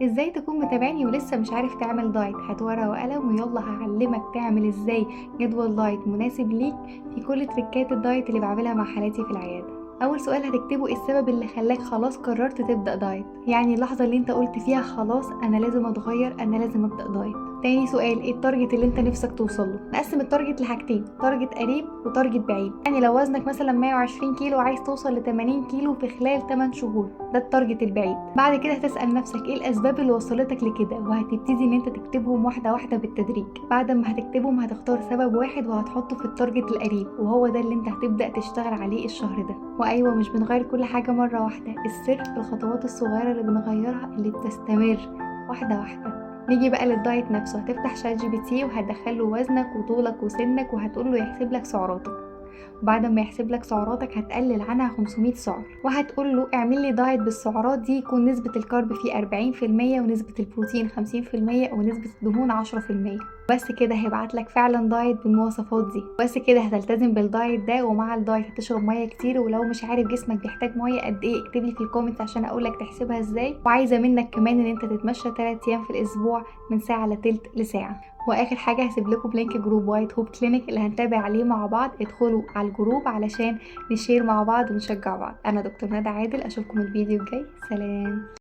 ازاي تكون متابعني ولسه مش عارف تعمل دايت؟ هات ورقة وقلم ويلا هعلمك تعمل ازاي جدول دايت مناسب ليك في كل تريكات الدايت اللي بعملها مع حالاتي في العيادة. اول سؤال هتكتبه ايه السبب اللي خلاك خلاص قررت تبدأ دايت، يعني اللحظة اللي انت قلت فيها خلاص انا لازم اتغير، انا لازم ابدأ دايت. تاني سؤال ايه التارجت اللي انت نفسك توصله. نقسم التارجت لحاجتين، تارجت قريب وتارجت بعيد. يعني لو وزنك مثلا 120 كيلو وعايز توصل ل 80 كيلو في خلال 8 شهور، ده التارجت البعيد. بعد كده هتسأل نفسك ايه الاسباب اللي وصلتك لكده، وهتبتدي ان انت تكتبهم واحدة واحدة بالتدريج. بعد ما هتكتبهم هتختار سبب واحد وهتحطه في التارجت القريب، وهو ده اللي انت هتبدأ تشتغل عليه الشهر ده. وايوه مش بنغير كل حاجة مرة واحدة، السر في الخطوات الصغيرة اللي بنغيرها اللي بتستمر واحدة واحدة. نيجي بقى للدايت نفسه، هتفتح شات جي بي تي وهتدخله وزنك وطولك وسنك وهتقوله يحسب لك سعراتك. وبعد ما يحسب لك سعراتك هتقلل عنها 500 سعر، وهتقول له اعمل لي دايت بالسعرات دي يكون نسبة الكارب فيه 40% ونسبة البروتين 50% ونسبة الدهون 10%. بس كده هيبعت لك فعلا دايت بالمواصفات دي. بس كده هتلتزم بالدايت ده، ومع الدايت هتشرب ميه كتير، ولو مش عارف جسمك بيحتاج ميه قد ايه اكتب لي في الكومنت عشان اقول لك تحسبها ازاي. وعايزه منك كمان ان انت تتمشى 3 ايام في الاسبوع من ساعه لتلت لساعه. واخر حاجه هسيب لكم لينك جروب وايت هوب كلينيك اللي هنتابع عليه مع بعض، ادخلوا على الجروب علشان نشير مع بعض ونشجع بعض. انا دكتور ندى عادل، اشوفكم الفيديو الجاي، سلام.